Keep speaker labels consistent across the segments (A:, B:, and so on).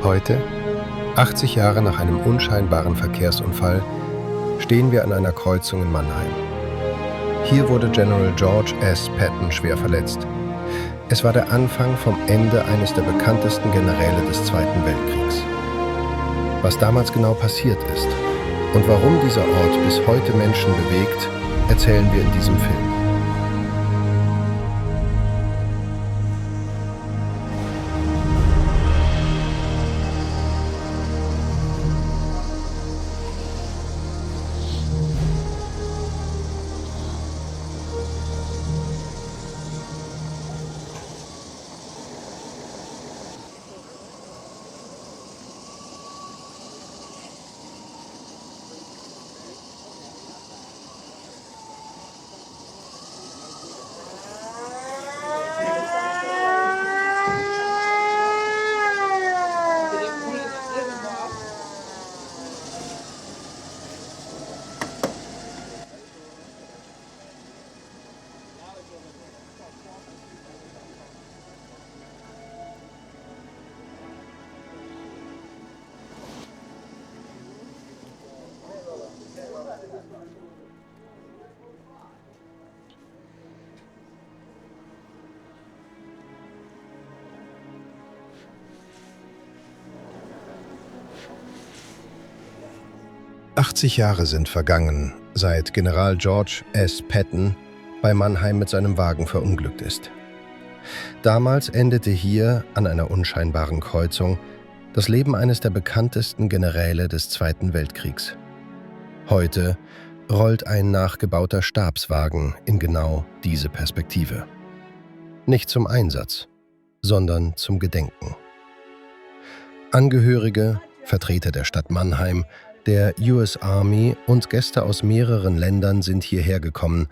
A: Heute, 80 Jahre nach einem unscheinbaren Verkehrsunfall, stehen wir an einer Kreuzung in Mannheim. Hier wurde General George S. Patton schwer verletzt. Es war der Anfang vom Ende eines der bekanntesten Generäle des Zweiten Weltkriegs. Was damals genau passiert ist und warum dieser Ort bis heute Menschen bewegt, erzählen wir in diesem Film. 80 Jahre sind vergangen, seit General George S. Patton bei Mannheim mit seinem Wagen verunglückt ist. Damals endete hier, an einer unscheinbaren Kreuzung, das Leben eines der bekanntesten Generäle des Zweiten Weltkriegs. Heute rollt ein nachgebauter Stabswagen in genau diese Perspektive. Nicht zum Einsatz, sondern zum Gedenken. Angehörige, Vertreter der Stadt Mannheim, der US Army und Gäste aus mehreren Ländern sind hierher gekommen,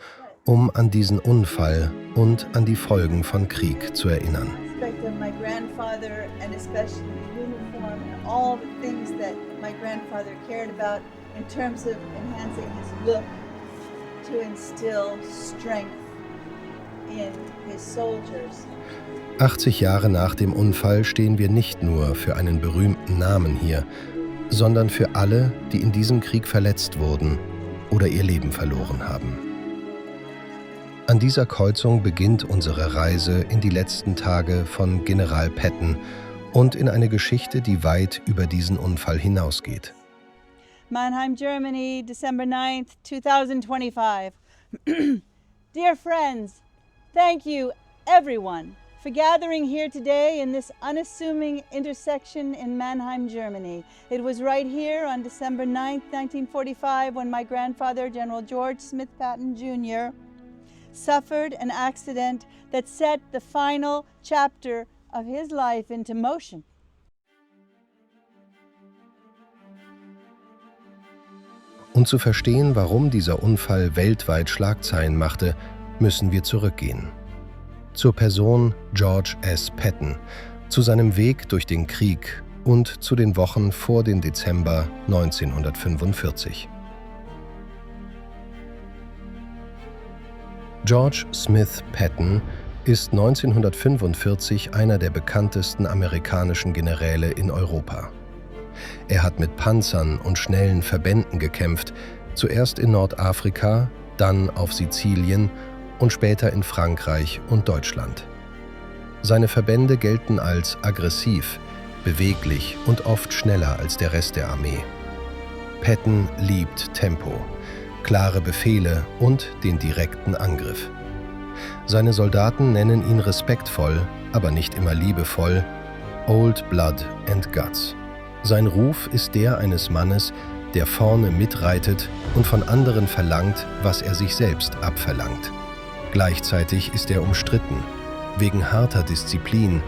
A: um an diesen Unfall und an die Folgen von Krieg zu erinnern.
B: In
A: 80 Jahre nach dem Unfall stehen wir nicht nur für einen berühmten Namen hier, sondern für alle, die in diesem Krieg verletzt wurden oder ihr Leben verloren haben. An dieser Kreuzung beginnt unsere Reise in die letzten Tage von General Patton und in eine Geschichte, die weit über diesen Unfall hinausgeht.
B: Mannheim, Germany, December 9th, 2025. Dear friends, thank you, everyone, for gathering here today in this unassuming intersection in Mannheim, Germany. It was right here on December 9th, 1945, when my grandfather, General George Smith Patton Jr., suffered an accident that set the final chapter of his life into motion.
A: Um zu verstehen, warum dieser Unfall weltweit Schlagzeilen machte, müssen wir zurückgehen. Zur Person George S. Patton, zu seinem Weg durch den Krieg und zu den Wochen vor dem Dezember 1945. George Smith Patton ist 1945 einer der bekanntesten amerikanischen Generäle in Europa. Er hat mit Panzern und schnellen Verbänden gekämpft, zuerst in Nordafrika, dann auf Sizilien und später in Frankreich und Deutschland. Seine Verbände gelten als aggressiv, beweglich und oft schneller als der Rest der Armee. Patton liebt Tempo, klare Befehle und den direkten Angriff. Seine Soldaten nennen ihn respektvoll, aber nicht immer liebevoll, Old Blood and Guts. Sein Ruf ist der eines Mannes, der vorne mitreitet und von anderen verlangt, was er sich selbst abverlangt. Gleichzeitig ist er umstritten, wegen harter Disziplin,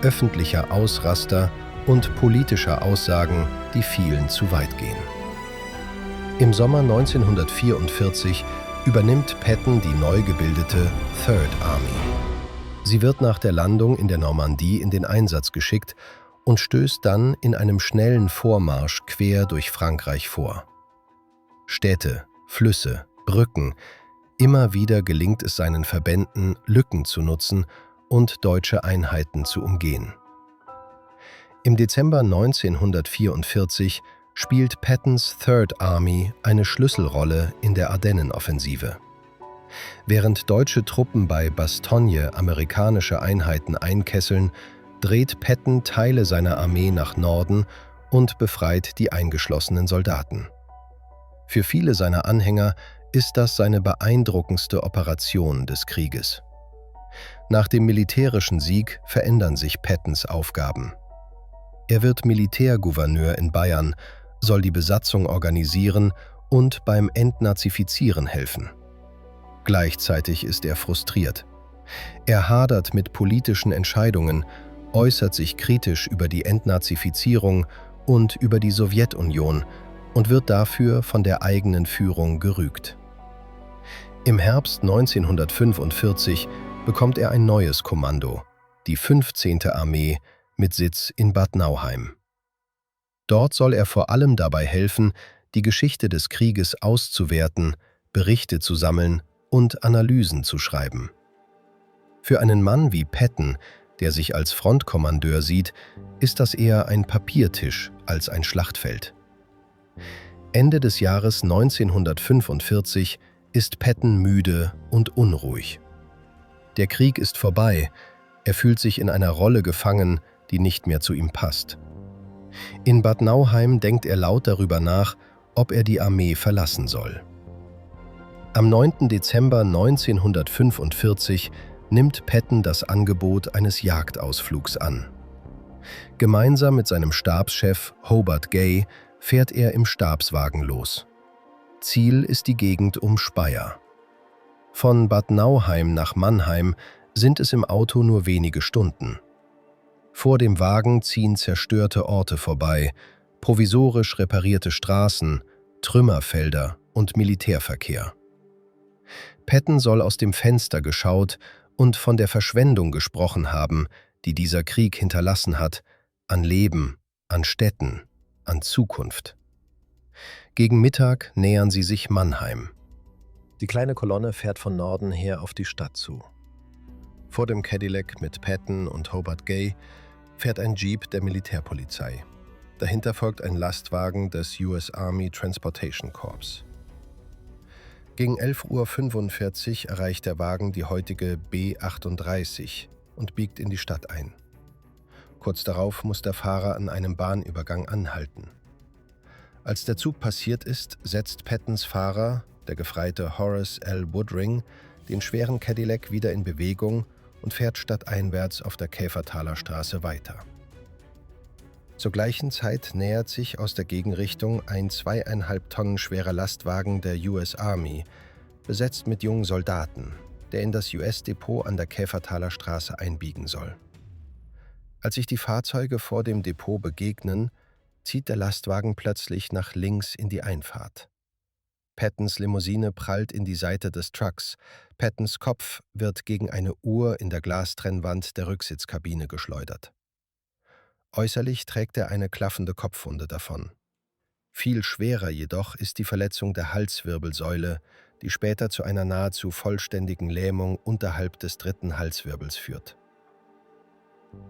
A: öffentlicher Ausraster und politischer Aussagen, die vielen zu weit gehen. Im Sommer 1944 übernimmt Patton die neu gebildete Third Army. Sie wird nach der Landung in der Normandie in den Einsatz geschickt und stößt dann in einem schnellen Vormarsch quer durch Frankreich vor. Städte, Flüsse, Brücken, immer wieder gelingt es seinen Verbänden, Lücken zu nutzen und deutsche Einheiten zu umgehen. Im Dezember 1944 spielt Pattons Third Army eine Schlüsselrolle in der Ardennenoffensive. Während deutsche Truppen bei Bastogne amerikanische Einheiten einkesseln, dreht Patton Teile seiner Armee nach Norden und befreit die eingeschlossenen Soldaten. Für viele seiner Anhänger ist das seine beeindruckendste Operation des Krieges. Nach dem militärischen Sieg verändern sich Pattons Aufgaben. Er wird Militärgouverneur in Bayern, soll die Besatzung organisieren und beim Entnazifizieren helfen. Gleichzeitig ist er frustriert. Er hadert mit politischen Entscheidungen, äußert sich kritisch über die Entnazifizierung und über die Sowjetunion und wird dafür von der eigenen Führung gerügt. Im Herbst 1945 bekommt er ein neues Kommando, die 15. Armee mit Sitz in Bad Nauheim. Dort soll er vor allem dabei helfen, die Geschichte des Krieges auszuwerten, Berichte zu sammeln und Analysen zu schreiben. Für einen Mann wie Patton, der sich als Frontkommandeur sieht, ist das eher ein Papiertisch als ein Schlachtfeld. Ende des Jahres 1945 ist Patton müde und unruhig. Der Krieg ist vorbei, er fühlt sich in einer Rolle gefangen, die nicht mehr zu ihm passt. In Bad Nauheim denkt er laut darüber nach, ob er die Armee verlassen soll. Am 9. Dezember 1945 nimmt Patton das Angebot eines Jagdausflugs an. Gemeinsam mit seinem Stabschef Hobart Gay fährt er im Stabswagen los. Ziel ist die Gegend um Speyer. Von Bad Nauheim nach Mannheim sind es im Auto nur wenige Stunden. Vor dem Wagen ziehen zerstörte Orte vorbei, provisorisch reparierte Straßen, Trümmerfelder und Militärverkehr. Patton soll aus dem Fenster geschaut und von der Verschwendung gesprochen haben, die dieser Krieg hinterlassen hat, an Leben, an Städten, an Zukunft. Gegen Mittag nähern sie sich Mannheim. Die kleine Kolonne fährt von Norden her auf die Stadt zu. Vor dem Cadillac mit Patton und Hobart Gay fährt ein Jeep der Militärpolizei. Dahinter folgt ein Lastwagen des US Army Transportation Corps. Gegen 11:45 Uhr erreicht der Wagen die heutige B38 und biegt in die Stadt ein. Kurz darauf muss der Fahrer an einem Bahnübergang anhalten. Als der Zug passiert ist, setzt Pattons Fahrer, der Gefreite Horace L. Woodring, den schweren Cadillac wieder in Bewegung und fährt stadteinwärts auf der Käfertaler Straße weiter. Zur gleichen Zeit nähert sich aus der Gegenrichtung ein 2,5 Tonnen schwerer Lastwagen der US Army, besetzt mit jungen Soldaten, der in das US-Depot an der Käfertaler Straße einbiegen soll. Als sich die Fahrzeuge vor dem Depot begegnen, zieht der Lastwagen plötzlich nach links in die Einfahrt. Pattons Limousine prallt in die Seite des Trucks. Pattons Kopf wird gegen eine Uhr in der Glastrennwand der Rücksitzkabine geschleudert. Äußerlich trägt er eine klaffende Kopfwunde davon. Viel schwerer jedoch ist die Verletzung der Halswirbelsäule, die später zu einer nahezu vollständigen Lähmung unterhalb des 3. Halswirbels führt.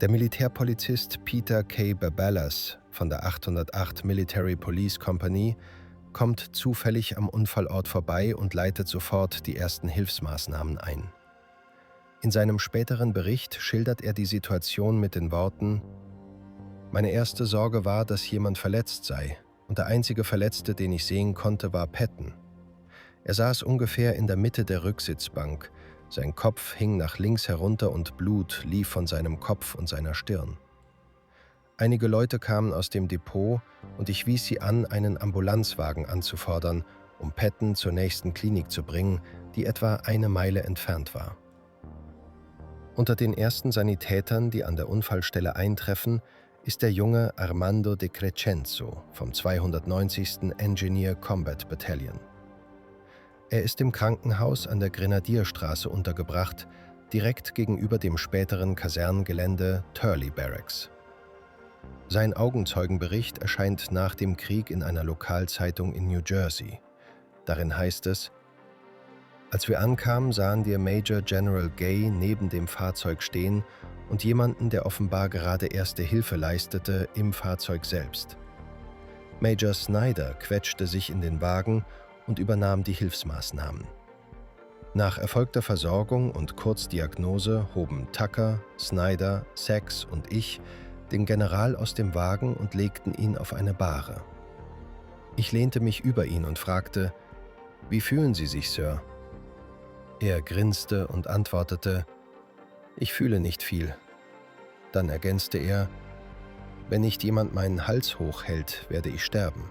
A: Der Militärpolizist Peter K. Babalas von der 808 Military Police Company kommt zufällig am Unfallort vorbei und leitet sofort die ersten Hilfsmaßnahmen ein. In seinem späteren Bericht schildert er die Situation mit den Worten: „Meine erste Sorge war, dass jemand verletzt sei, und der einzige Verletzte, den ich sehen konnte, war Patton. Er saß ungefähr in der Mitte der Rücksitzbank, sein Kopf hing nach links herunter und Blut lief von seinem Kopf und seiner Stirn. Einige Leute kamen aus dem Depot und ich wies sie an, einen Ambulanzwagen anzufordern, um Patton zur nächsten Klinik zu bringen, die etwa 1 Meile entfernt war. Unter den ersten Sanitätern, die an der Unfallstelle eintreffen, ist der junge Armando De Crescenzo vom 290. Engineer Combat Battalion. Er ist im Krankenhaus an der Grenadierstraße untergebracht, direkt gegenüber dem späteren Kasernengelände Turley Barracks. Sein Augenzeugenbericht erscheint nach dem Krieg in einer Lokalzeitung in New Jersey. Darin heißt es: „Als wir ankamen, sahen wir Major General Gay neben dem Fahrzeug stehen und jemanden, der offenbar gerade erste Hilfe leistete, im Fahrzeug selbst. Major Snyder quetschte sich in den Wagen und übernahm die Hilfsmaßnahmen. Nach erfolgter Versorgung und Kurzdiagnose hoben Tucker, Snyder, Sachs und ich den General aus dem Wagen und legten ihn auf eine Bahre. Ich lehnte mich über ihn und fragte: »Wie fühlen Sie sich, Sir?« Er grinste und antwortete: »Ich fühle nicht viel.« Dann ergänzte er: »Wenn nicht jemand meinen Hals hochhält, werde ich sterben.«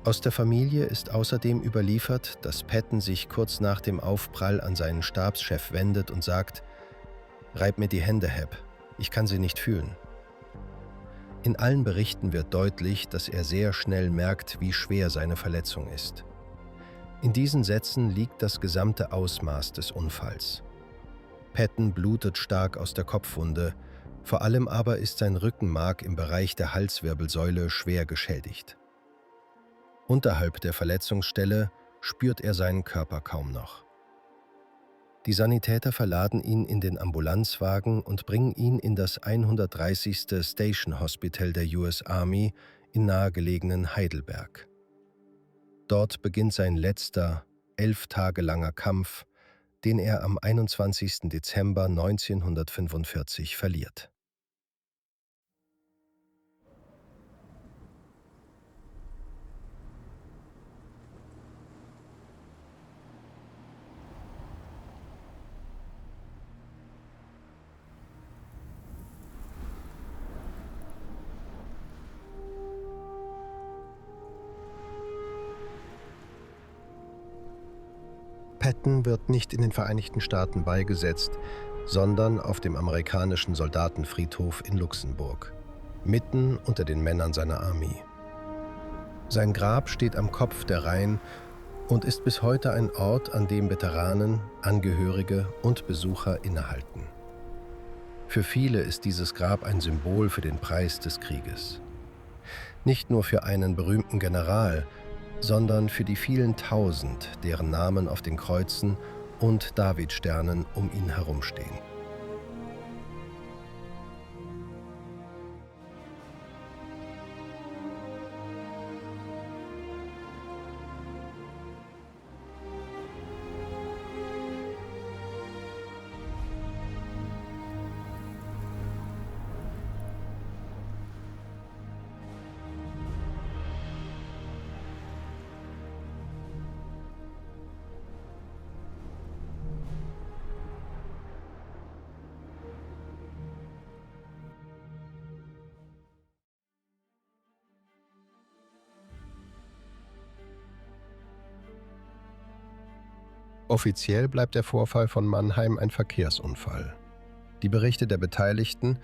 A: Aus der Familie ist außerdem überliefert, dass Patton sich kurz nach dem Aufprall an seinen Stabschef wendet und sagt: »Reib mir die Hände, Hap, ich kann sie nicht fühlen.« In allen Berichten wird deutlich, dass er sehr schnell merkt, wie schwer seine Verletzung ist. In diesen Sätzen liegt das gesamte Ausmaß des Unfalls. Patton blutet stark aus der Kopfwunde, vor allem aber ist sein Rückenmark im Bereich der Halswirbelsäule schwer geschädigt. Unterhalb der Verletzungsstelle spürt er seinen Körper kaum noch. Die Sanitäter verladen ihn in den Ambulanzwagen und bringen ihn in das 130. Station Hospital der US Army in nahegelegenen Heidelberg. Dort beginnt sein letzter, 11 Tage langer Kampf, den er am 21. Dezember 1945 verliert. Patton wird nicht in den Vereinigten Staaten beigesetzt, sondern auf dem amerikanischen Soldatenfriedhof in Luxemburg, mitten unter den Männern seiner Armee. Sein Grab steht am Kopf der Reihen und ist bis heute ein Ort, an dem Veteranen, Angehörige und Besucher innehalten. Für viele ist dieses Grab ein Symbol für den Preis des Krieges. Nicht nur für einen berühmten General, sondern für die vielen Tausend, deren Namen auf den Kreuzen und Davidsternen um ihn herumstehen. Offiziell bleibt der Vorfall von Mannheim ein Verkehrsunfall. Die Berichte der Beteiligten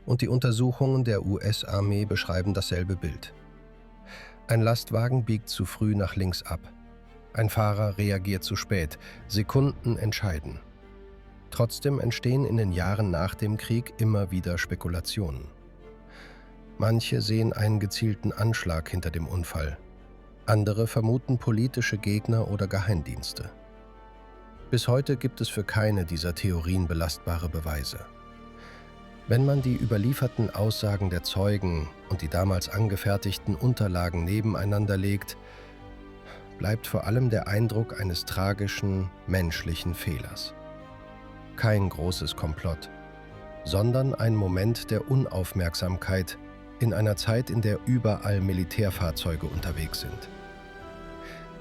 A: und die Untersuchungen der US-Armee beschreiben dasselbe Bild. Ein Lastwagen biegt zu früh nach links ab. Ein Fahrer reagiert zu spät. Sekunden entscheiden. Trotzdem entstehen in den Jahren nach dem Krieg immer wieder Spekulationen. Manche sehen einen gezielten Anschlag hinter dem Unfall. Andere vermuten politische Gegner oder Geheimdienste. Bis heute gibt es für keine dieser Theorien belastbare Beweise. Wenn man die überlieferten Aussagen der Zeugen und die damals angefertigten Unterlagen nebeneinander legt, bleibt vor allem der Eindruck eines tragischen, menschlichen Fehlers. Kein großes Komplott, sondern ein Moment der Unaufmerksamkeit in einer Zeit, in der überall Militärfahrzeuge unterwegs sind.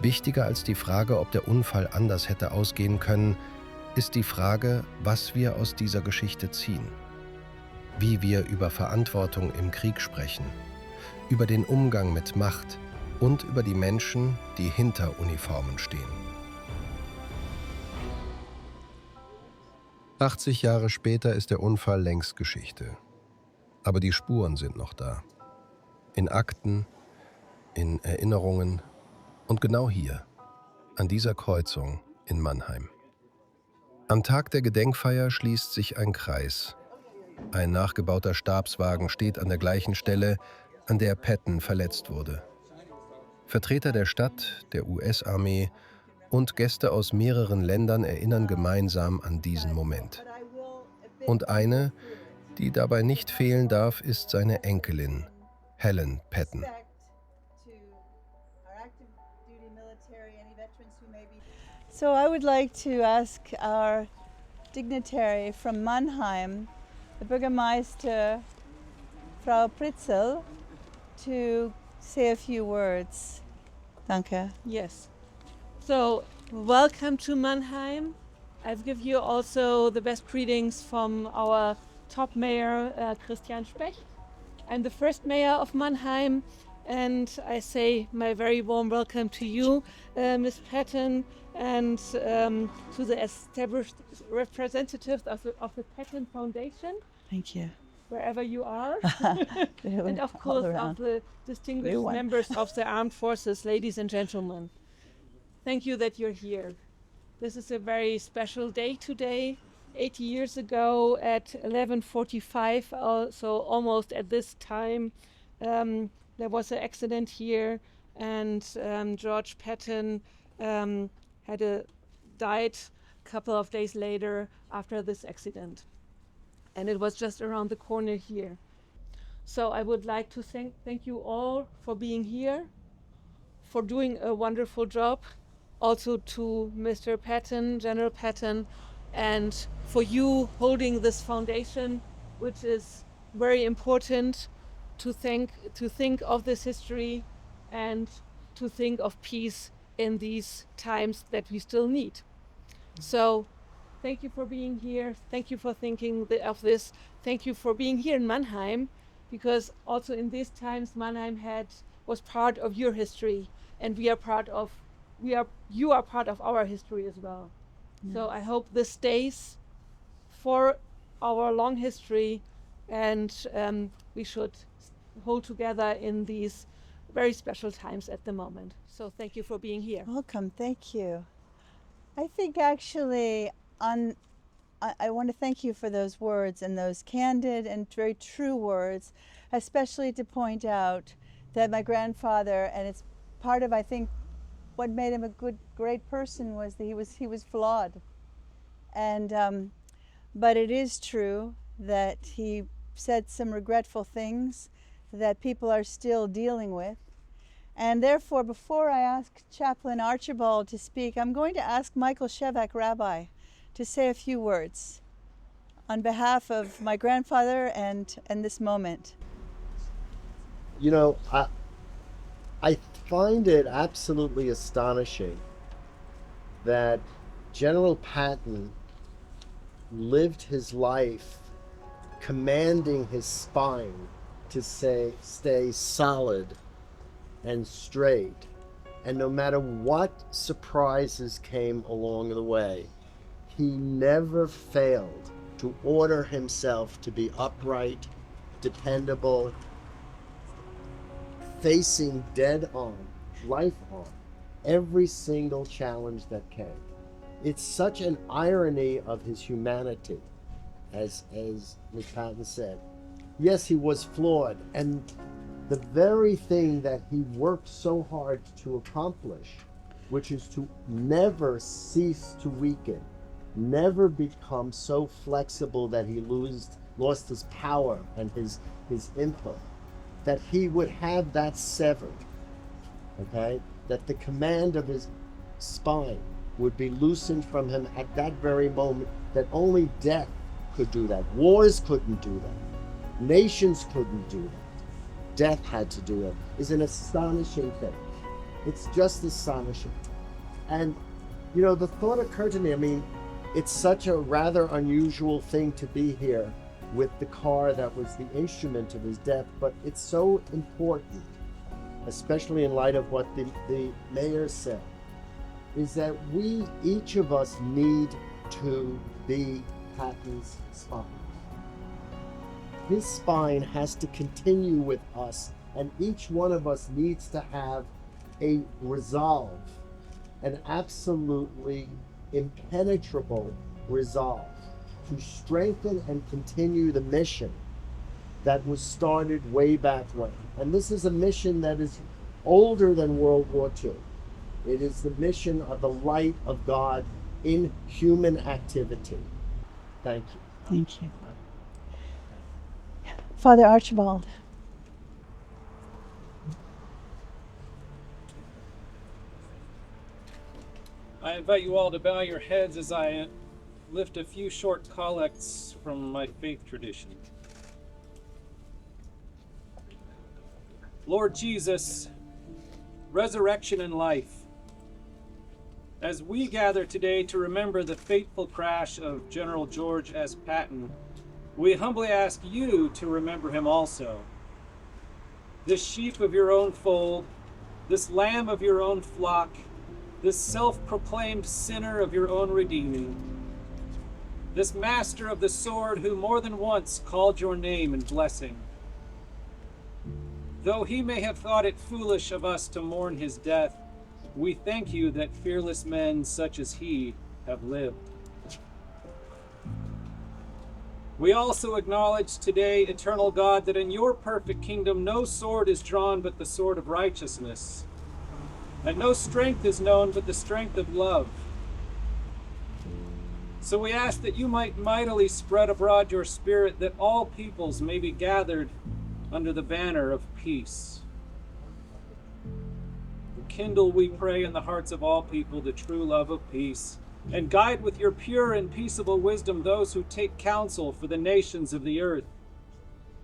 A: Wichtiger als die Frage, ob der Unfall anders hätte ausgehen können, ist die Frage, was wir aus dieser Geschichte ziehen. Wie wir über Verantwortung im Krieg sprechen, über den Umgang mit Macht und über die Menschen, die hinter Uniformen stehen. 80 Jahre später ist der Unfall längst Geschichte. Aber die Spuren sind noch da. In Akten, in Erinnerungen und genau hier, an dieser Kreuzung in Mannheim. Am Tag der Gedenkfeier schließt sich ein Kreis. Ein nachgebauter Stabswagen steht an der gleichen Stelle, an der Patton verletzt wurde. Vertreter der Stadt, der US-Armee und Gäste aus mehreren Ländern erinnern gemeinsam an diesen Moment. Und eine, die dabei nicht fehlen darf, ist seine Enkelin, Helen Patton.
B: So I would like to ask our dignitary from Mannheim, the Bürgermeister, Frau Pritzel, to say a few words. Danke.
C: Yes. So, welcome to Mannheim. I've give you also the best greetings from our top mayor, Christian Specht. I'm the first mayor of Mannheim, and I say my very warm welcome to you, Ms. Patton, and to the established representatives of the Patton Foundation.
B: Thank you.
C: Wherever you are. And of course of the distinguished members of the armed forces, ladies and gentlemen. Thank you that you're here. This is a very special day today. 80 years ago at 11:45, so almost at this time, there was an accident here, and George Patton died a couple of days later after this accident. And it was just around the corner here. So I would like to thank you all for being here, for doing a wonderful job, also to Mr. Patton, General Patton, and for you holding this foundation, which is very important to think of this history and to think of peace in these times that we still need. So thank you for being here. Thank you for thinking of this. Thank you for being here in Mannheim, because also in these times Mannheim was part of your history, and you are part of our history as well. Yes. So I hope this stays for our long history, and we should hold together in these very special times at the moment. So thank you for being here.
B: Welcome. Thank you. I think actually I want to thank you for those words, and those candid and very true words, especially to point out that my grandfather, and it's part of, I think, what made him a great person, was that he was flawed. And but it is true that he said some regretful things that people are still dealing with. And therefore, before I ask Chaplain Archibald to speak, I'm going to ask Michael Shevak, Rabbi, to say a few words on behalf of my grandfather and this moment.
D: You know, I find it absolutely astonishing that General Patton lived his life commanding his spine to stay solid and straight, and no matter what surprises came along the way, he never failed to order himself to be upright, dependable, facing dead on, life on, every single challenge that came. It's such an irony of his humanity, as Ms. Patton said. Yes, he was flawed, and the very thing that he worked so hard to accomplish, which is to never cease to weaken, never become so flexible that he lost his power and his input, that he would have that severed, okay? That the command of his spine would be loosened from him at that very moment, that only death could do that. Wars couldn't do that. Nations couldn't do that. Death had to do it, is an astonishing thing. It's just astonishing. And, you know, the thought occurred to me, I mean, it's such a rather unusual thing to be here with the car that was the instrument of his death, but it's so important, especially in light of what the mayor said, is that each of us need to be Patton's spine. His spine has to continue with us, and each one of us needs to have a resolve, an absolutely impenetrable resolve to strengthen and continue the mission that was started way back when. And this is a mission that is older than World War II. It is the mission of the light of God in human activity. Thank you.
B: Thank you. Father Archibald.
E: I invite you all to bow your heads as I lift a few short collects from my faith tradition. Lord Jesus, resurrection and life, as we gather today to remember the fateful crash of General George S. Patton, we humbly ask you to remember him also. This sheep of your own fold, this lamb of your own flock, this self-proclaimed sinner of your own redeeming, this master of the sword who more than once called your name in blessing. Though he may have thought it foolish of us to mourn his death, we thank you that fearless men such as he have lived. We also acknowledge today, eternal God, that in your perfect kingdom no sword is drawn but the sword of righteousness, and no strength is known but the strength of love. So we ask that you might mightily spread abroad your spirit, that all peoples may be gathered under the banner of peace. Kindle, we pray, in the hearts of all people the true love of peace, and guide with your pure and peaceable wisdom those who take counsel for the nations of the earth,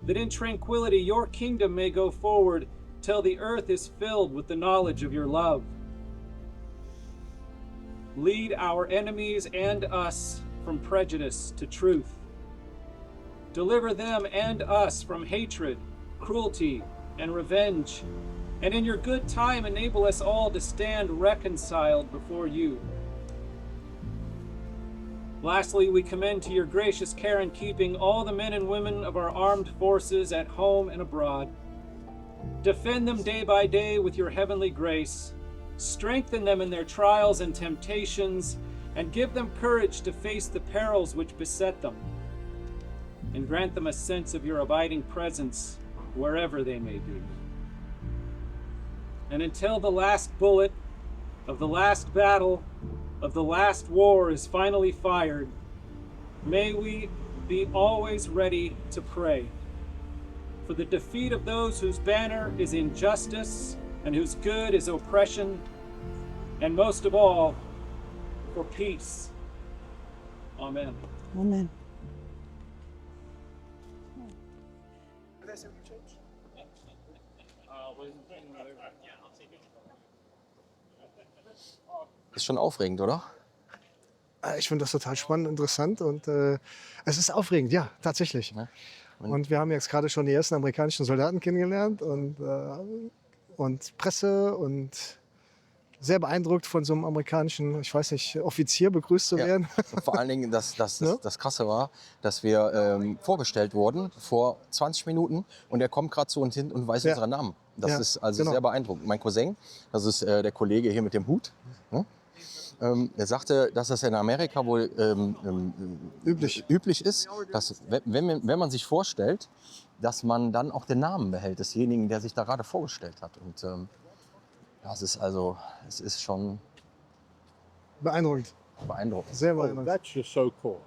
E: that in tranquility your kingdom may go forward till the earth is filled with the knowledge of your love. Lead our enemies and us from prejudice to truth. Deliver them and us from hatred, cruelty, and revenge, and in your good time enable us all to stand reconciled before you. Lastly, we commend to your gracious care and keeping all the men and women of our armed forces at home and abroad. Defend them day by day with your heavenly grace. Strengthen them in their trials and temptations, and give them courage to face the perils which beset them. And grant them a sense of your abiding presence wherever they may be. And until the last bullet of the last battle of the last war is finally fired, may we be always ready to pray for the defeat of those whose banner is injustice and whose good is oppression, and most of all, for peace. Amen.
B: Amen.
F: Ist schon aufregend, oder?
G: Ich finde das total spannend, interessant und es ist aufregend, ja, tatsächlich.
F: Ja.
G: Und wir haben jetzt gerade schon die ersten amerikanischen Soldaten kennengelernt und Presse und sehr beeindruckt von so einem amerikanischen, ich weiß nicht, Offizier begrüßt zu werden.
F: Und vor allen Dingen, das
G: Ne?
F: Krasse war, dass wir vorgestellt wurden vor 20 Minuten und er kommt gerade zu uns hin und weiß
G: Ja.
F: unseren Namen. Das
G: Ja,
F: ist also
G: genau.
F: sehr beeindruckend. Mein Cousin, das ist der Kollege hier mit dem Hut, ne? Er sagte, dass das in Amerika wohl üblich ist, dass wenn man sich vorstellt, dass man dann auch den Namen behält desjenigen, der sich da gerade vorgestellt hat. Und das ist also, es ist schon
G: Beeindruckend,
F: beeindruckend.
G: sehr beeindruckend.
H: That's just so cool.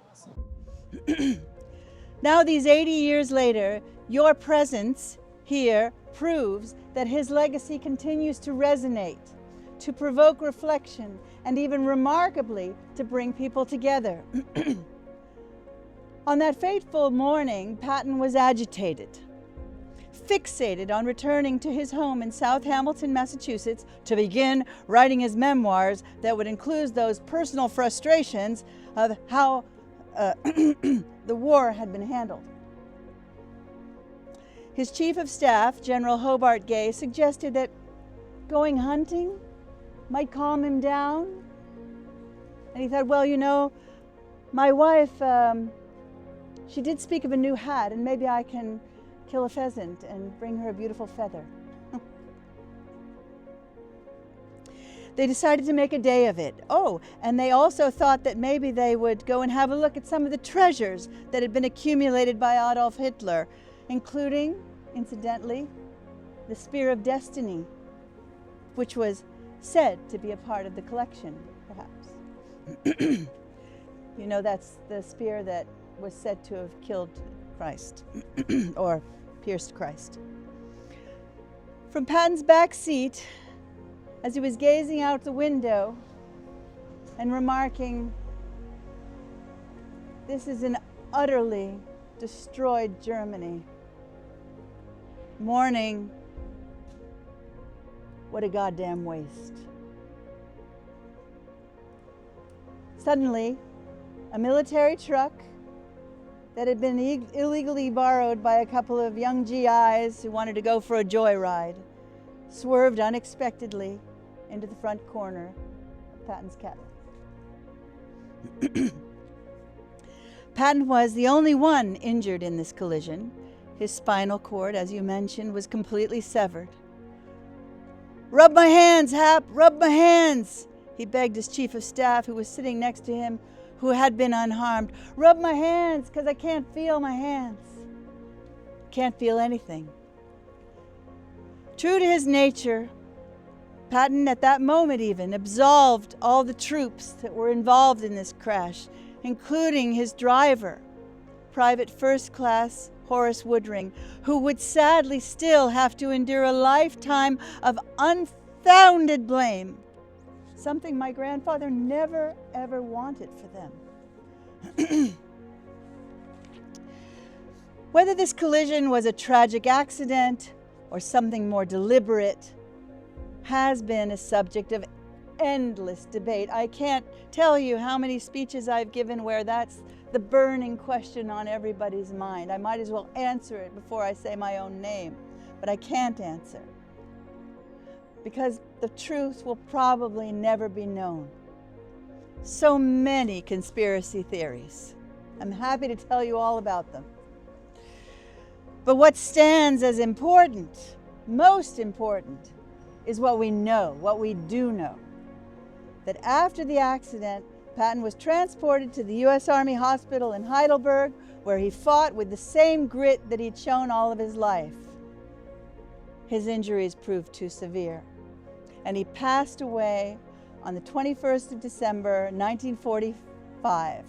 B: Now, these 80 years later, your presence here proves that his legacy continues to resonate, to provoke reflection, and even remarkably, to bring people together. On that fateful morning, Patton was agitated, fixated on returning to his home in South Hamilton, Massachusetts, to begin writing his memoirs that would include those personal frustrations of how the war had been handled. His chief of staff, General Hobart Gay, suggested that going hunting might calm him down. And he thought, well, you know, my wife, she did speak of a new hat, and maybe I can kill a pheasant and bring her a beautiful feather. They decided to make a day of it. Oh, and they also thought that maybe they would go and have a look at some of the treasures that had been accumulated by Adolf Hitler, including, incidentally, the Spear of Destiny, which was said to be a part of the collection, perhaps. You know, that's the spear that was said to have killed Christ or pierced Christ. From Patton's back seat, as he was gazing out the window and remarking, "This is an utterly destroyed Germany," mourning, "What a goddamn waste." Suddenly, a military truck that had been illegally borrowed by a couple of young GIs who wanted to go for a joyride swerved unexpectedly into the front corner of Patton's cabin. Patton was the only one injured in this collision. His spinal cord, as you mentioned, was completely severed. "Rub my hands, Hap, rub my hands," he begged his chief of staff, who was sitting next to him, who had been unharmed. "Rub my hands, because I can't feel my hands." Can't feel anything. True to his nature, Patton, at that moment even, absolved all the troops that were involved in this crash, including his driver, Private First Class Horace Woodring, who would sadly still have to endure a lifetime of unfounded blame, something my grandfather never ever wanted for them. Whether this collision was a tragic accident or something more deliberate has been a subject of endless debate. I can't tell you how many speeches I've given where that's the burning question on everybody's mind. I might as well answer it before I say my own name, but I can't answer, because the truth will probably never be known. So many conspiracy theories. I'm happy to tell you all about them. But what stands as important, most important, is what we know, what we do know. That after the accident, Patton was transported to the U.S. Army Hospital in Heidelberg, where he fought with the same grit that he'd shown all of his life. His injuries proved too severe, and he passed away on the 21st of December, 1945,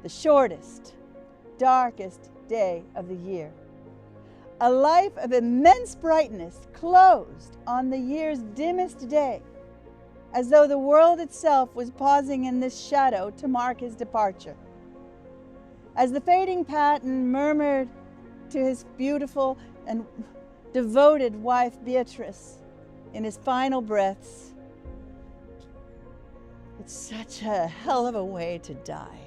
B: the shortest, darkest day of the year. A life of immense brightness closed on the year's dimmest day, as though the world itself was pausing in this shadow to mark his departure. As the fading Patton murmured to his beautiful and devoted wife Beatrice in his final breaths, "It's such a hell of a way to die."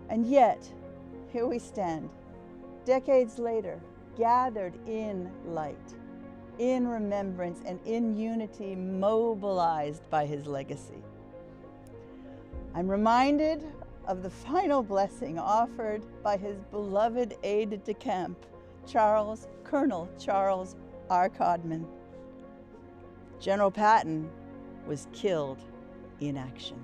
B: And yet, here we stand, decades later, gathered in light, in remembrance, and in unity, mobilized by his legacy. I'm reminded of the final blessing offered by his beloved aide-de-camp, Colonel Charles R. Codman. General Patton was killed in action.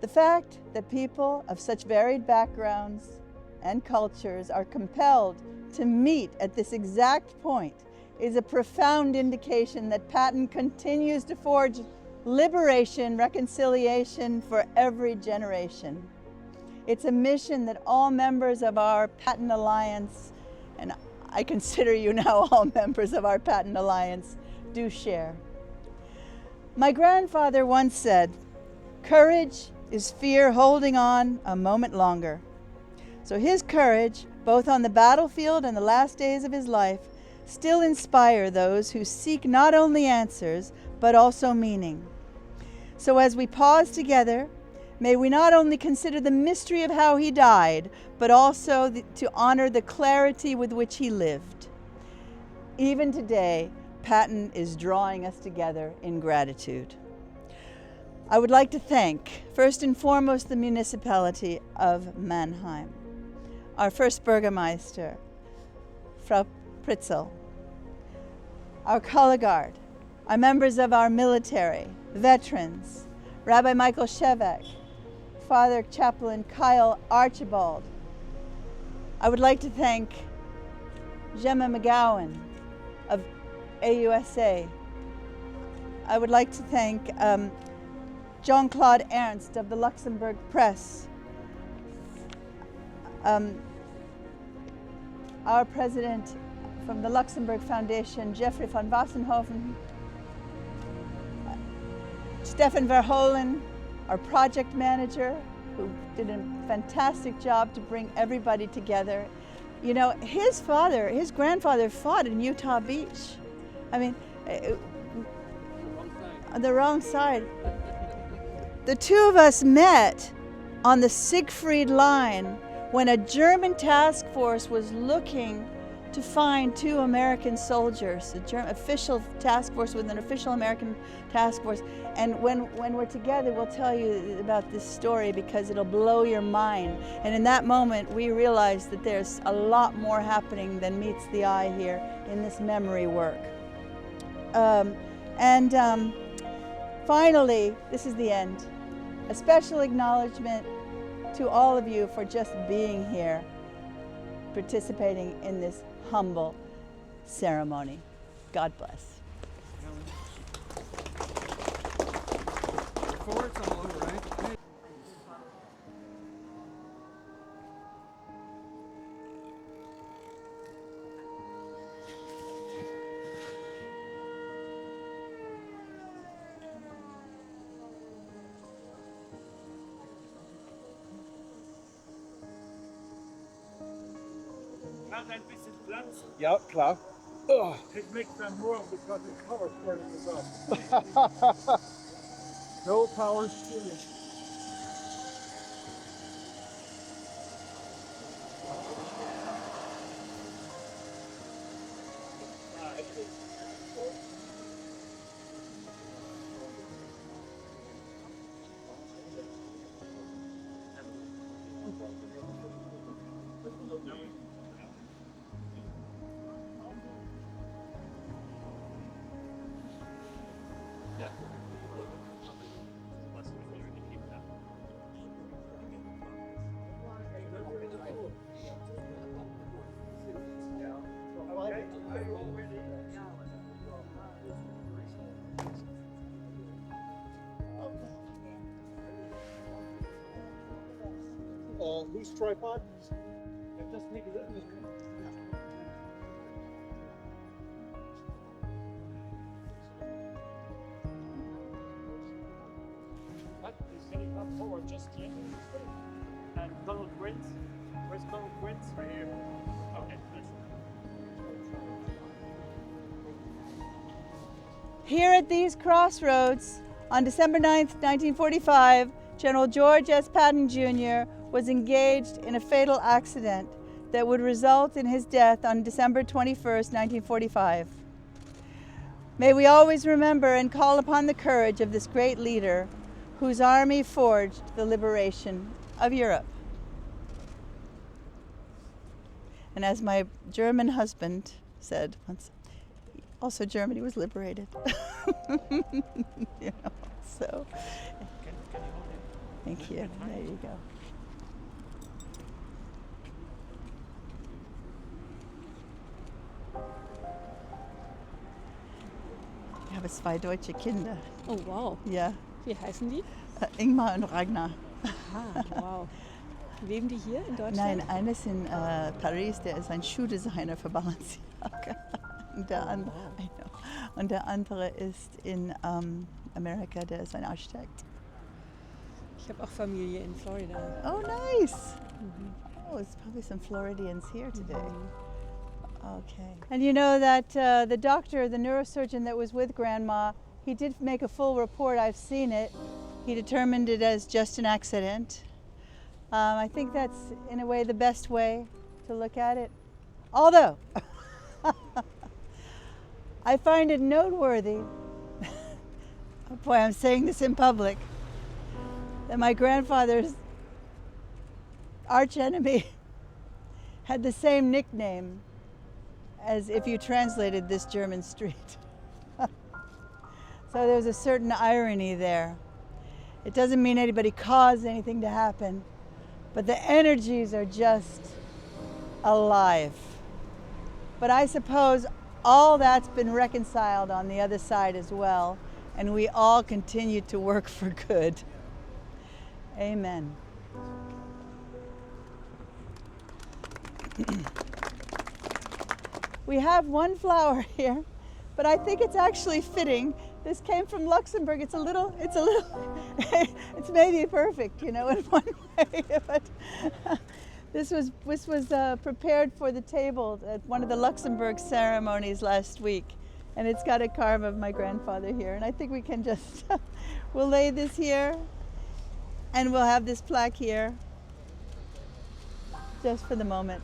B: The fact that people of such varied backgrounds and cultures are compelled to meet at this exact point is a profound indication that Patton continues to forge liberation, reconciliation for every generation. It's a mission that all members of our Patton Alliance, and I consider you now all members of our Patton Alliance, do share. My grandfather once said, "Courage is fear holding on a moment longer." So his courage, both on the battlefield and the last days of his life, still inspire those who seek not only answers, but also meaning. So as we pause together, may we not only consider the mystery of how he died, but also to honor the clarity with which he lived. Even today, Patton is drawing us together in gratitude. I would like to thank, first and foremost, the municipality of Mannheim, our first Burgermeister, Frau Pritzel, our color guard, our members of our military, veterans, Rabbi Michael Shevek, Father Chaplain Kyle Archibald. I would like to thank Gemma McGowan of AUSA. I would like to thank Jean-Claude Ernst of the Luxembourg Press, our president from the Luxembourg Foundation, Jeffrey van Wassenhoven, Stefan Verholen, our project manager, who did a fantastic job to bring everybody together. You know, his grandfather fought in Utah Beach. I mean, on the wrong side. The two of us met on the Siegfried Line when a German task force was looking to find two American soldiers, a German official task force with an official American task force. And when we're together, we'll tell you about this story because it'll blow your mind. And in that moment, we realized that there's a lot more happening than meets the eye here in this memory work. Finally, this is the end. A special acknowledgement to all of you for just being here, participating in this humble ceremony. God bless.
H: Ein bisschen Platz.
E: Ja, klar.
H: It makes them warm because the power burning is up. No power steering. Whose tripod? Just take it. He's getting up forward just yet. And Donald Quint. Where's Donald Quint? Right here. Okay,
B: Here at these crossroads, on December 9th, 1945, General George S. Patton Jr. was engaged in a fatal accident that would result in his death on December 21st, 1945. May we always remember and call upon the courage of this great leader whose army forged the liberation of Europe. And as my German husband said once, also Germany was liberated. You know, so thank you. There you go. Ich habe zwei deutsche Kinder.
C: Oh, wow.
B: Ja,
C: Wie heißen die?
B: Ingmar und Ragnar.
C: Ah, wow. Leben die hier in Deutschland?
B: Nein, eines in Paris, der ist ein Schuhdesigner für Balenciaga. Und der andere ist in Amerika, der ist ein Architekt.
C: Ich habe auch Familie in Florida.
B: Oh, nice. Oh, it's probably some Floridians here today. Okay. And you know that the doctor, the neurosurgeon that was with Grandma, he did make a full report. I've seen it. He determined it as just an accident. I think that's, in a way, the best way to look at it. Although, I find it noteworthy, oh boy, I'm saying this in public, that my grandfather's archenemy had the same nickname as if you translated this German street. So there's a certain irony there. It doesn't mean anybody caused anything to happen, but the energies are just alive. But I suppose all that's been reconciled on the other side as well. and we all continue to work for good. Amen. We have one flower here, but I think it's actually fitting. This came from Luxembourg. It's it's maybe perfect, you know, in one way. But this was prepared for the table at one of the Luxembourg ceremonies last week, and it's got a carve of my grandfather here. And I think we can just we'll lay this here, and we'll have this plaque here, just for the moment.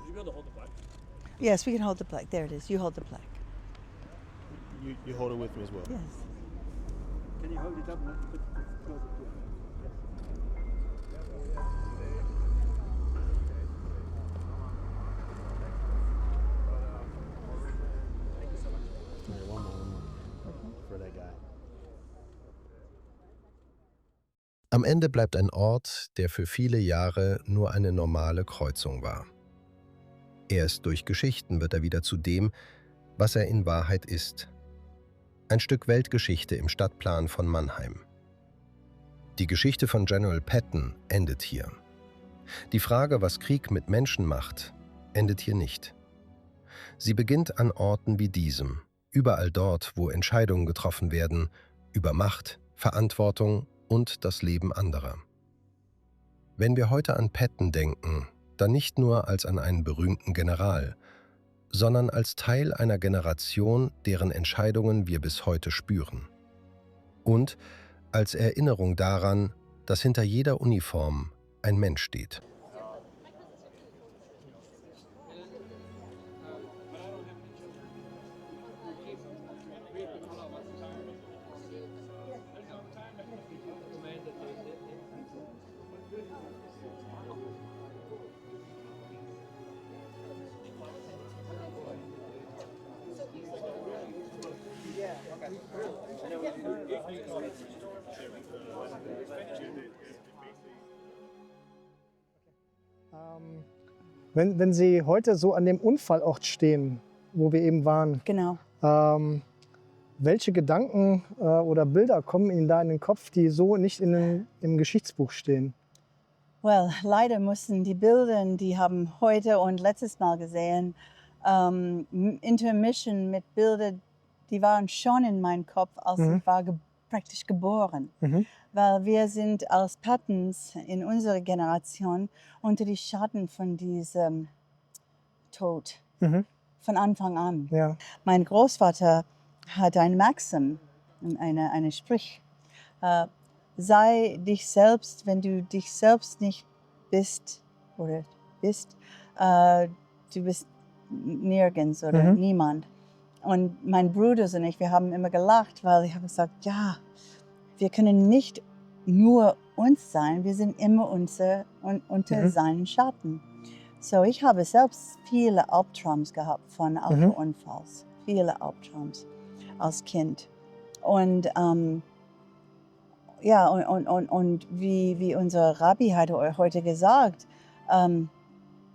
H: Would you be able to hold the plaque?
B: Yes, we can hold the plaque. There it is. You hold the plaque.
I: You hold it with me as well.
B: Yes.
H: Can you hold it up and put it closer to it?
I: Okay, one more. For that guy.
A: Am Ende bleibt ein Ort, der für viele Jahre nur eine normale Kreuzung war. Erst durch Geschichten wird er wieder zu dem, was er in Wahrheit ist. Ein Stück Weltgeschichte im Stadtplan von Mannheim. Die Geschichte von General Patton endet hier. Die Frage, was Krieg mit Menschen macht, endet hier nicht. Sie beginnt an Orten wie diesem, überall dort, wo Entscheidungen getroffen werden, über Macht, Verantwortung und das Leben anderer. Wenn wir heute an Patton denken, dann nicht nur als an einen berühmten General, sondern als Teil einer Generation, deren Entscheidungen wir bis heute spüren. Und als Erinnerung daran, dass hinter jeder Uniform ein Mensch steht.
G: Wenn Sie heute so an dem Unfallort stehen, wo wir eben waren,
B: Genau.
G: welche Gedanken oder Bilder kommen Ihnen da in den Kopf, die so nicht im Geschichtsbuch stehen?
B: Well, leider mussten die Bilder, die haben heute und letztes Mal gesehen, Intermission mit Bildern, die waren schon in meinem Kopf, als ich war praktisch geboren. Weil wir sind als Pattons in unserer Generation unter die Schatten von diesem Tod. Von Anfang an.
G: Ja.
B: Mein Großvater hat ein Maxim, eine Sprich. Sei dich selbst, wenn du dich selbst nicht bist, du bist nirgends oder niemand. Und mein Bruder und ich, wir haben immer gelacht, weil ich habe gesagt, ja, wir können nicht nur uns sein, wir sind immer unter seinen Schatten. So, ich habe selbst viele Albtraums gehabt von Autounfalls, viele Albtraums als Kind. Und ja, und wie unser Rabbi hat heute gesagt,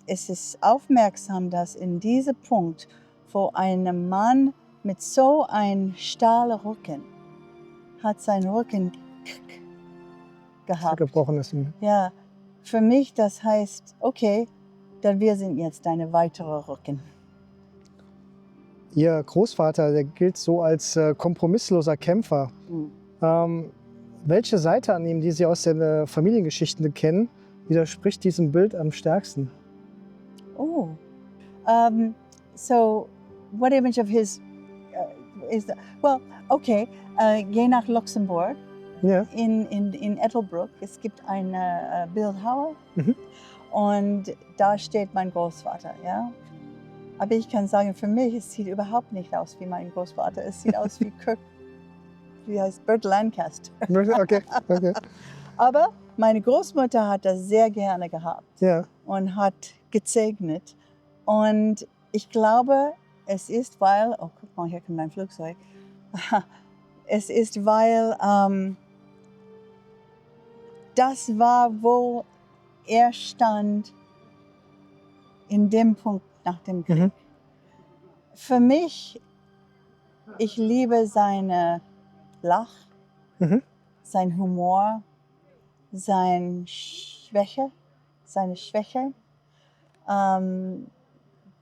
B: es ist aufmerksam, dass in diesem Punkt, wo ein Mann mit so einem Stahlrücken hat seinen Rücken gehabt.
G: Gebrochen ist.
B: Ja, für mich das heißt, okay, dann wir sind jetzt deine weitere Rücken.
G: Ihr Großvater, der gilt so als kompromissloser Kämpfer. Welche Seite an ihm, die Sie aus den Familiengeschichten kennen, widerspricht diesem Bild am stärksten?
B: Oh, so what image of his is that? Well, okay, geh nach Luxemburg.
G: Ja.
B: In Ettelbruck, es gibt eine Bildhauer und da steht mein Großvater, ja. Aber ich kann sagen, für mich, es sieht überhaupt nicht aus wie mein Großvater. Es sieht aus wie wie heißt Burt Lancaster.
G: Okay, okay.
B: Aber meine Großmutter hat das sehr gerne gehabt und hat gezeichnet. Und ich glaube, es ist, weil, oh guck mal, hier kommt mein Flugzeug. Es ist, weil das war, wo er stand in dem Punkt nach dem Krieg. Für mich Ich liebe seine Lach, sein Humor, seine Schwäche.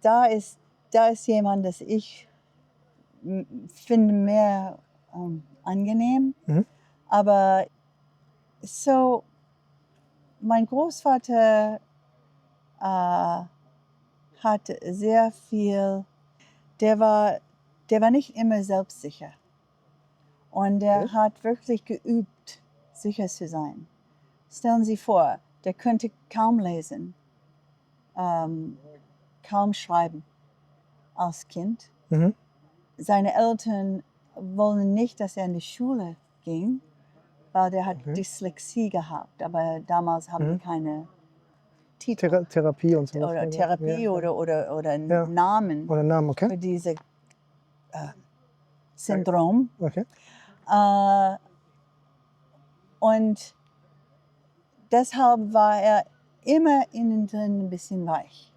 B: Da ist jemand, das ich finde mehr angenehm. Aber so, mein Großvater hat sehr viel, der war nicht immer selbstsicher. Und der hat wirklich geübt, sicher zu sein. Stellen Sie vor, der könnte kaum lesen, kaum schreiben als Kind. Seine Eltern wollen nicht, dass er in die Schule ging, weil der hat Dyslexie gehabt. Aber damals haben wir keine Titel
G: Therapie und so.
B: oder Therapie oder
G: Ja.
B: Namen
G: Oder Namen, okay.
B: für dieses Syndrom.
G: Okay.
B: Und deshalb war er immer innen drin ein bisschen weich,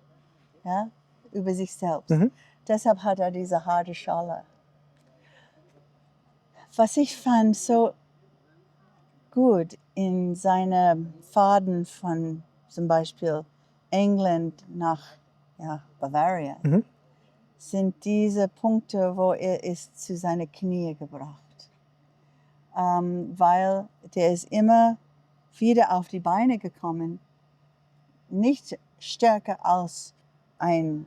B: ja, über sich selbst. Deshalb hat er diese harte Schale. Was ich fand so gut in seinen Faden von zum Beispiel England nach Bavaria, sind diese Punkte, wo er ist zu seinen Knie gebracht. Weil der ist immer wieder auf die Beine gekommen, nicht stärker als ein,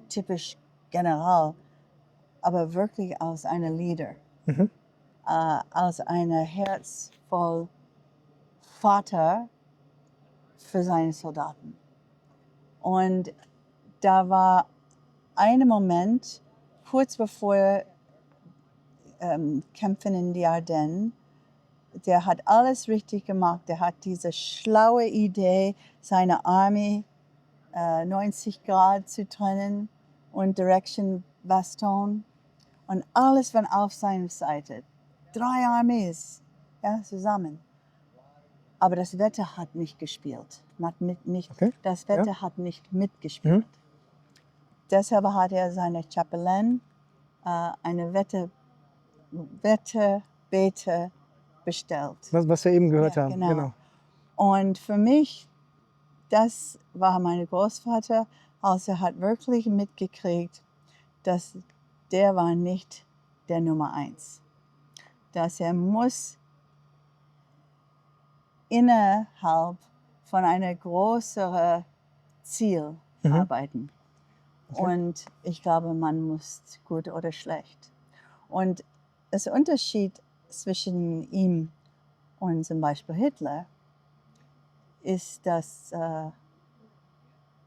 B: typisch General, aber wirklich als ein Leader, als ein Herz voll Vater für seine Soldaten. Und da war ein Moment, kurz bevor Kämpfen in die Ardennen, der hat alles richtig gemacht. Der hat diese schlaue Idee, seine Armee 90 Grad zu trennen und Direction Baston und alles war auf seiner Seite. 3 Armees zusammen. Aber das Wetter hat nicht gespielt. Das Wetter hat nicht mitgespielt. Deshalb hat er seine Chapelain eine Wetterbete bestellt.
G: Was wir eben gehört haben.
B: Genau. Und für mich, das war mein Großvater, also er hat wirklich mitgekriegt, dass der war nicht der Nummer 1. Dass er muss innerhalb von einem größeren Ziel arbeiten.
G: Okay.
B: Und ich glaube, man muss gut oder schlecht. Und das Unterschied zwischen ihm und zum Beispiel Hitler ist, dass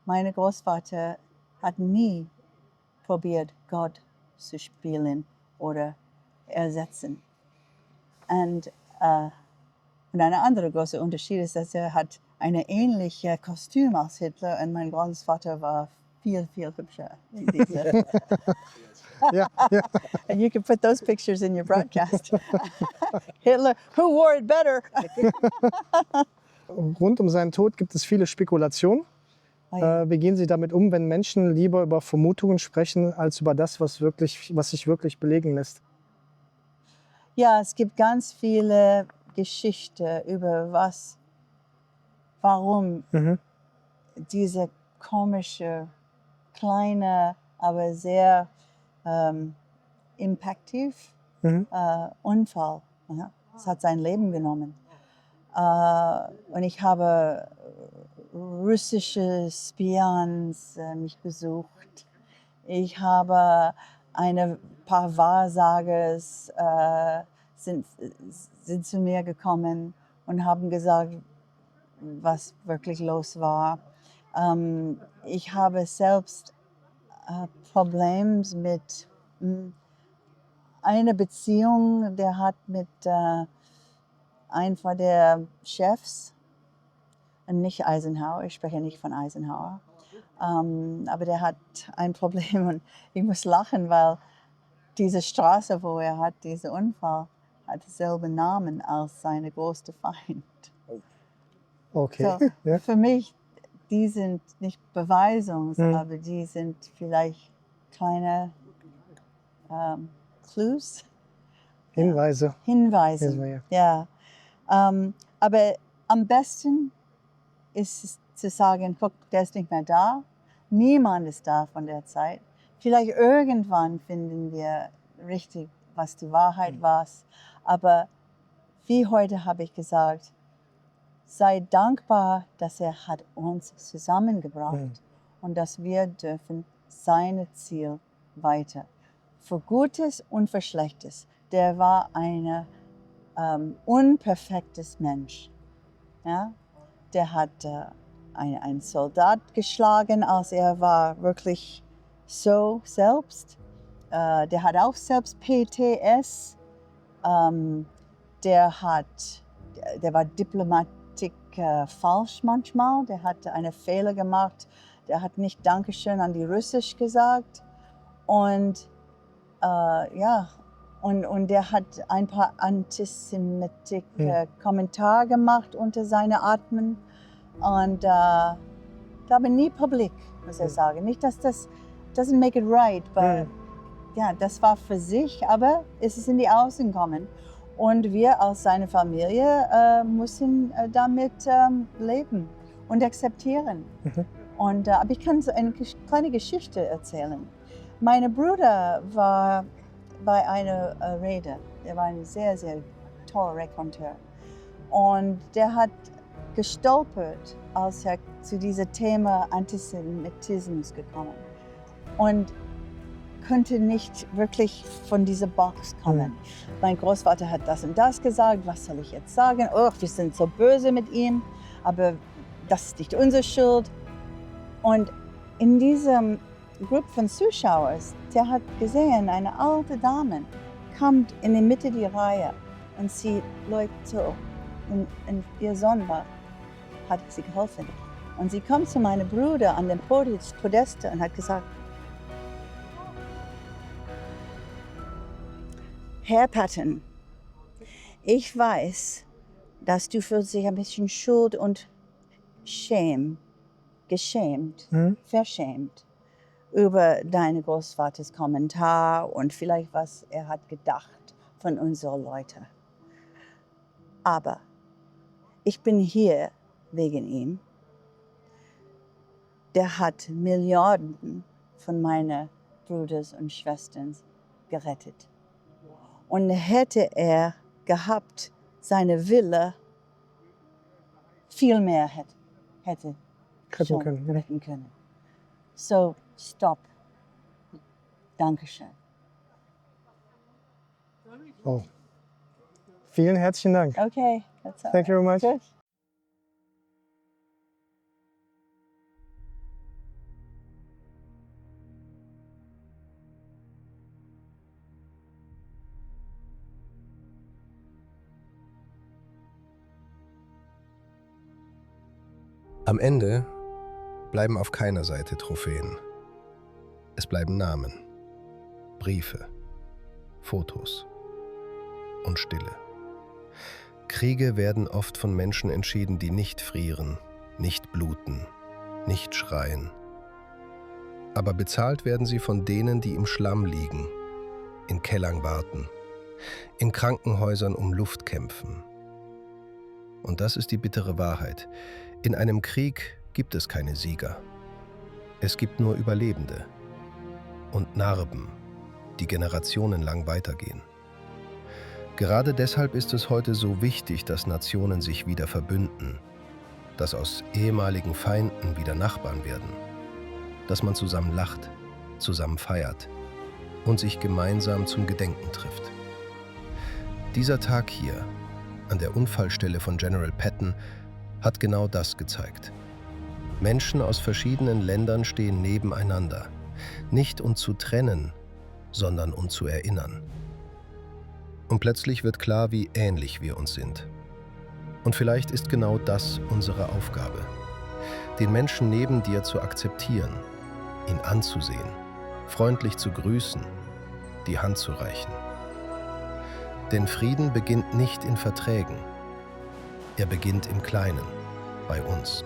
B: mein Großvater hat nie probiert, Gott zu spielen oder ersetzen. Und ein anderer großer Unterschied ist, dass er hat eine ähnliche Kostüm als Hitler und mein Großvater war viel, viel hübscher in dieser.
G: Ja.
B: And you can put those pictures in your broadcast. Hitler, who wore it better?
G: Rund um seinen Tod gibt es viele Spekulationen. Wie gehen Sie damit um, wenn Menschen lieber über Vermutungen sprechen, als über das, was sich wirklich belegen lässt?
B: Ja, es gibt ganz viele Geschichten über warum diese komische, kleine, aber sehr impactiv Unfall. Ja, es hat sein Leben genommen. Und ich habe russische Spions mich besucht. Ich habe ein paar Wahrsager sind zu mir gekommen und haben gesagt, was wirklich los war. Ich habe selbst Probleme mit einer Beziehung, der hat mit einem von der Chefs, nicht Eisenhower, ich spreche nicht von Eisenhower, aber der hat ein Problem und ich muss lachen, weil diese Straße, wo er hat, dieser Unfall, hat denselben Namen als sein größter Feind.
G: Okay.
B: So,
G: Ja.
B: für mich, die sind nicht Beweisungen, aber die sind vielleicht kleine Clues?
G: Hinweise.
B: Hinweise.
G: Hinweise.
B: Ja. Aber am besten ist es zu sagen, guck, der ist nicht mehr da. Niemand ist da von der Zeit. Vielleicht irgendwann finden wir richtig, was die Wahrheit war. Aber wie heute habe ich gesagt, sei dankbar, dass er hat uns zusammengebracht und dass wir dürfen seine Ziel weiter. Für Gutes und für Schlechtes. Der war ein unperfektes Mensch. Ja? Der hat einen Soldat geschlagen, als er war wirklich so selbst. Der hat auch selbst PTS. Der war Diplomatik falsch manchmal. Der hat einen Fehler gemacht. Der hat nicht Dankeschön an die Russisch gesagt. Und und der hat ein paar Antisemitik-Kommentare gemacht unter seinen Atmen. Und glaube nie publik, muss ich sagen. Nicht, dass das doesn't make it right, but ja, das war für sich, aber es ist in die Außen gekommen. Und wir als seine Familie müssen damit leben und akzeptieren. Und, aber ich kann so eine kleine Geschichte erzählen. Mein Bruder war bei einer Rede. Er war ein sehr, sehr toller Raconteur. Und der hat gestolpert, als er zu diesem Thema Antisemitismus gekommen und konnte nicht wirklich von dieser Box kommen. Mein Großvater hat das und das gesagt, was soll ich jetzt sagen? Oh, wir sind so böse mit ihm, aber das ist nicht unsere Schuld. Und in diesem Gruppe von Zuschauern, der hat gesehen, eine alte Dame kommt in die Mitte der Reihe und sie läuft so. Und ihr Sohn hat sie geholfen. Und sie kommt zu meinem Bruder an dem Podest und hat gesagt, Herr Patton, ich weiß, dass du fühlst dich ein bisschen schuld und verschämt über deine Großvaters Kommentar und vielleicht was er hat gedacht von unseren Leuten. Aber ich bin hier wegen ihm. Der hat Milliarden von meinen Brüdern und Schwestern gerettet. Und hätte er gehabt, seine Wille viel mehr hätte retten können. So, stop. Dankeschön.
G: Oh. Vielen herzlichen Dank.
B: Okay, that's all
G: Thank you very much.
B: Good.
A: Am Ende bleiben auf keiner Seite Trophäen. Es bleiben Namen, Briefe, Fotos und Stille. Kriege werden oft von Menschen entschieden, die nicht frieren, nicht bluten, nicht schreien. Aber bezahlt werden sie von denen, die im Schlamm liegen, in Kellern warten, in Krankenhäusern um Luft kämpfen. Und das ist die bittere Wahrheit. In einem Krieg gibt es keine Sieger. Es gibt nur Überlebende und Narben, die generationenlang weitergehen. Gerade deshalb ist es heute so wichtig, dass Nationen sich wieder verbünden, dass aus ehemaligen Feinden wieder Nachbarn werden, dass man zusammen lacht, zusammen feiert und sich gemeinsam zum Gedenken trifft. Dieser Tag hier, an der Unfallstelle von General Patton, hat genau das gezeigt. Menschen aus verschiedenen Ländern stehen nebeneinander, nicht um zu trennen, sondern um zu erinnern. Und plötzlich wird klar, wie ähnlich wir uns sind. Und vielleicht ist genau das unsere Aufgabe, den Menschen neben dir zu akzeptieren, ihn anzusehen, freundlich zu grüßen, die Hand zu reichen. Denn Frieden beginnt nicht in Verträgen. Er beginnt im Kleinen, bei uns.